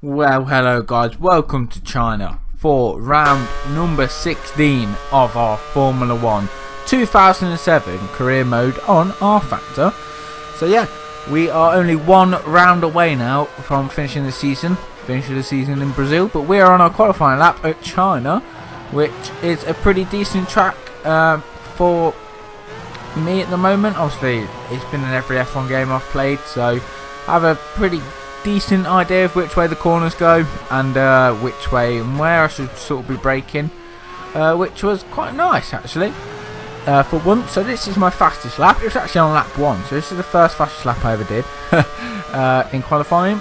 Well, hello guys, welcome to China for round number 16 of our Formula 1 2007 career mode on Rfactor. So yeah, we are only one round away now from finishing the season in Brazil, but we are on our qualifying lap at China, which is a pretty decent track for me at the moment. Obviously, it's been in every F1 game I've played, so I have a pretty decent idea of which way the corners go and which way and where I should sort of be braking, which was quite nice actually for once. So this is my fastest lap. It was actually on lap 1, so this is the first fastest lap I ever did in qualifying.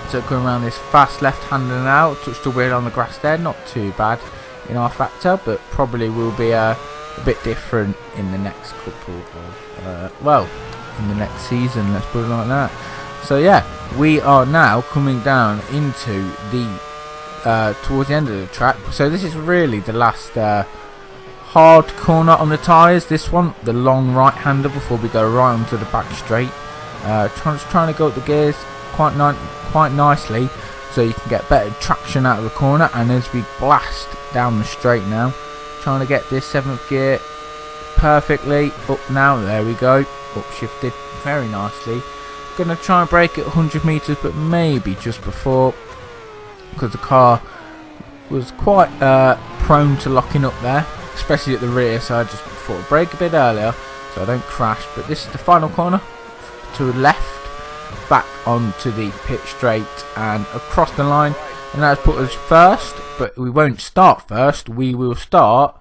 So going around this fast left-hander now, touched the wheel on the grass there, not too bad in Rfactor, but probably will be a bit different in the next couple of in the next season, let's put it like that. So yeah, we are now coming down into the towards the end of the track. So this is really the last hard corner on the tyres. This one, the long right-hander before we go right onto the back straight. Trying to go up the gears quite nicely, so you can get better traction out of the corner. And as we blast down the straight now, trying to get this 7th gear perfectly up now. There we go, upshifted very nicely. Gonna try and brake at 100 meters, but maybe just before, because the car was quite prone to locking up there, especially at the rear. So I just thought I'd brake a bit earlier so I don't crash. But this is the final corner to the left, back onto the pit straight and across the line, and that's put us first. But we won't start first. We will start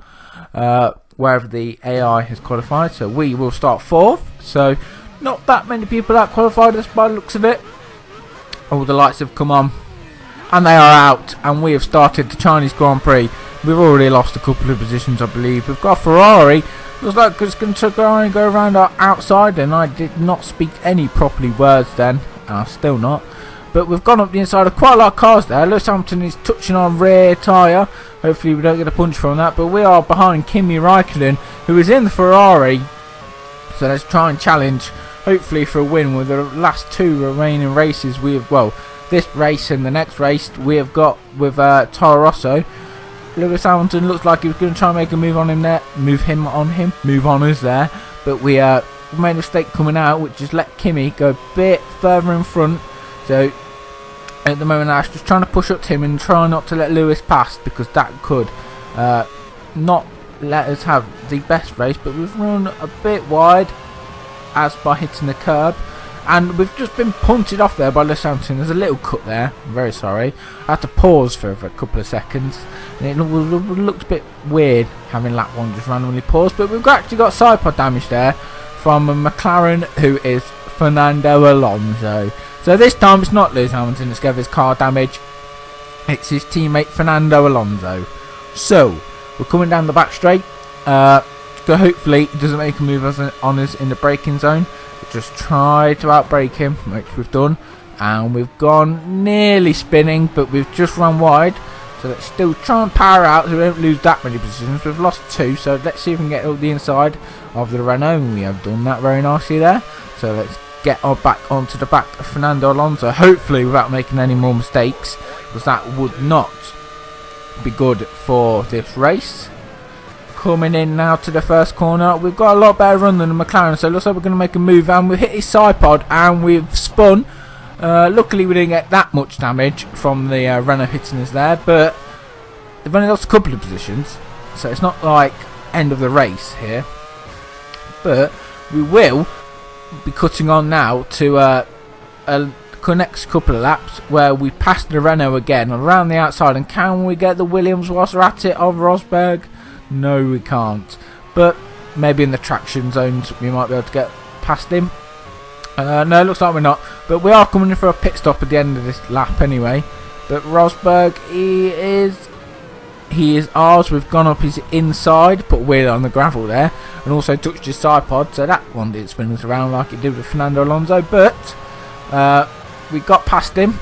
wherever the AI has qualified. So we will start 4th. So not that many people that qualified us by the looks of it. All the lights have come on and they are out, and we have started the Chinese Grand Prix. We've already lost a couple of positions, I believe. We've got a Ferrari. Looks like it's going to go around our outside, and I did not speak any properly words then, and I'm still not. But we've gone up the inside of quite a lot of cars there. Lewis Hamilton is touching our rear tyre. Hopefully we don't get a punch from that, but we are behind Kimi Raikkonen, who is in the Ferrari. So let's try and challenge, hopefully, for a win with the last 2 remaining races. We have, well, this race and the next race we have got with Toro Rosso. Lewis Hamilton looks like he was going to try and make a move on him there, move on us there, but we made a mistake coming out, which just let Kimi go a bit further in front. So at the moment, I was just trying to push up to him and try not to let Lewis pass, because that could not let us have the best race. But we've run a bit wide as by hitting the curb, and we've just been punted off there by Lewis Hamilton. There's a little cut there, I'm very sorry. I had to pause for a couple of seconds, and it looked a bit weird having lap 1 just randomly paused. But we've actually got side pod damage there from a McLaren, who is Fernando Alonso. So this time it's not Lewis Hamilton that's got his car damage, it's his teammate Fernando Alonso. So we're coming down the back straight. So hopefully he doesn't make a move on us in the braking zone. Just try to outbrake him, which we've done, and we've gone nearly spinning, but we've just run wide. So let's still try and power out so we don't lose that many positions. We've lost 2, so let's see if we can get up the inside of the Renault, and we have done that very nicely there. So let's get back onto the back of Fernando Alonso, hopefully without making any more mistakes, because that would not be good for this race. Coming in now to the first corner, we've got a lot better run than the McLaren, so it looks like we're going to make a move, and we've hit his side pod and we've spun. Luckily we didn't get that much damage from the Renault hitting us there, but they've only lost a couple of positions, so it's not like end of the race here. But we will be cutting on now to a next couple of laps where we pass the Renault again around the outside. And can we get the Williams whilst we're at it of Rosberg? No, we can't, but maybe in the traction zones we might be able to get past him. No, looks like we're not, but we are coming in for a pit stop at the end of this lap anyway. But Rosberg, he is ours. We've gone up his inside, put wheel on the gravel there, and also touched his side pod, so that one didn't spin us around like it did with Fernando Alonso. But we got past him.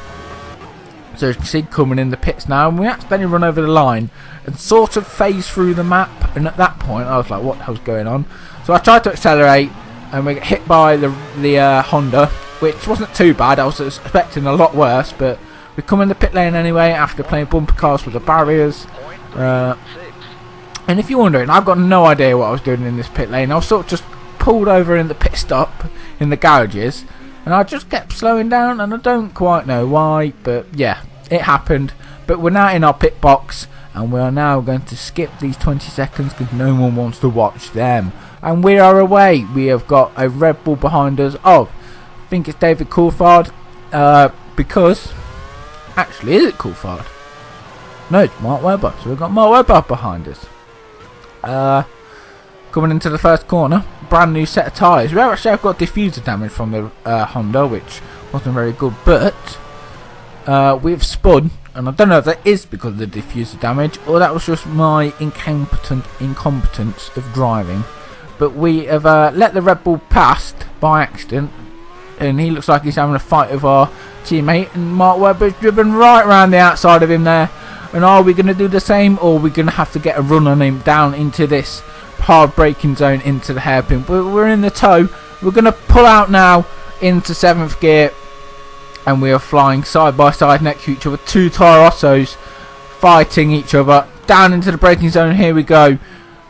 So you can see coming in the pits now, and we accidentally run over the line and sort of phase through the map. And at that point I was like, what the hell's going on? So I tried to accelerate, and we get hit by the Honda, which wasn't too bad. I was expecting a lot worse, but we come in the pit lane anyway after playing bumper cars with the barriers. And if you're wondering, I've got no idea what I was doing in this pit lane. I was sort of just pulled over in the pit stop in the garages, and I just kept slowing down, and I don't quite know why, but yeah, it happened. But we're now in our pit box, and we are now going to skip these 20 seconds because no one wants to watch them. And we are away. We have got a Red Bull behind us of, I think it's David Coulthard, because, actually, is it Coulthard? No, it's Mark Webber. So we've got Mark Webber behind us. Coming into the first corner, brand new set of tyres. We actually have got diffuser damage from the Honda, which wasn't very good, but we've spun, and I don't know if that is because of the diffuser damage or that was just my incompetence of driving. But we have let the Red Bull past by accident, and he looks like he's having a fight with our teammate, and Mark Webber's driven right around the outside of him there. And are we going to do the same, or are we going to have to get a run on him down into this hard braking zone into the hairpin? We're in the toe. We're going to pull out now into 7th gear, and we are flying side by side next to each other. Two Tyrosos fighting each other down into the braking zone. Here we go.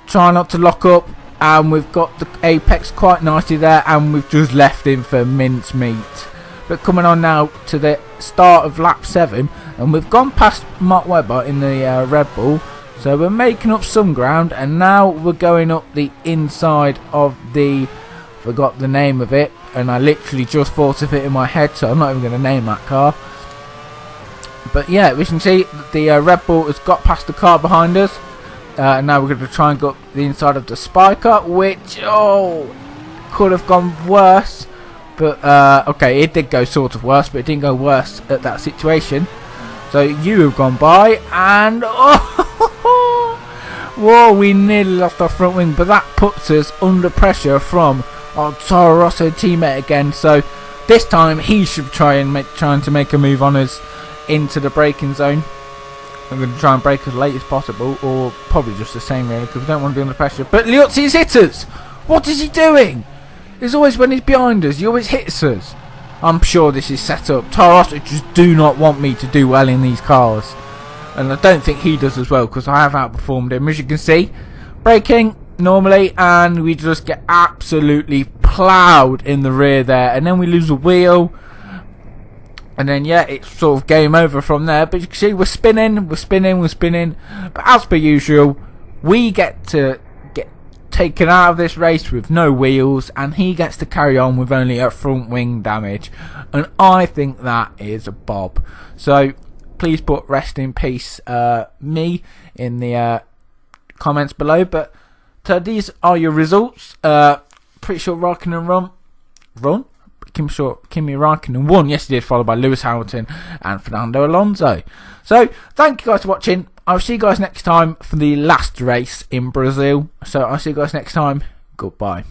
Try not to lock up, and we've got the apex quite nicely there, and we've just left him for mincemeat. But coming on now to the start of lap 7, and we've gone past Mark Webber in the Red Bull, so we're making up some ground, and now we're going up the inside of the, forgot the name of it, and I literally just thought of it in my head, so I'm not even going to name that car. But yeah, we can see that the Red Bull has got past the car behind us, and now we're going to try and go up the inside of the Spiker, which, could have gone worse. But, okay, it did go sort of worse, but it didn't go worse at that situation. So you have gone by, and, whoa, we nearly lost our front wing. But that puts us under pressure from our Toro Rosso teammate again. So this time he should trying to make a move on us into the braking zone. I'm going to try and brake as late as possible, or probably just the same really, because we don't want to be under pressure. But Liuzzi's hit us! What is he doing? It's always when he's behind us, he always hits us. I'm sure this is set up. Toro Rosso just do not want me to do well in these cars. And I don't think he does as well, because I have outperformed him. As you can see, braking normally, and we just get absolutely ploughed in the rear there. And then we lose a wheel. And then, yeah, it's sort of game over from there. But you can see we're spinning. But as per usual, we get to taken out of this race with no wheels, and he gets to carry on with only a front wing damage, and I think that is a bob. So please put rest in peace me in the comments below. But these are your results. Pretty sure Raikkonen run. Kimi Raikkonen won. Yes, he did, followed by Lewis Hamilton and Fernando Alonso. So thank you guys for watching. I'll see you guys next time for the last race in Brazil. So I'll see you guys next time. Goodbye.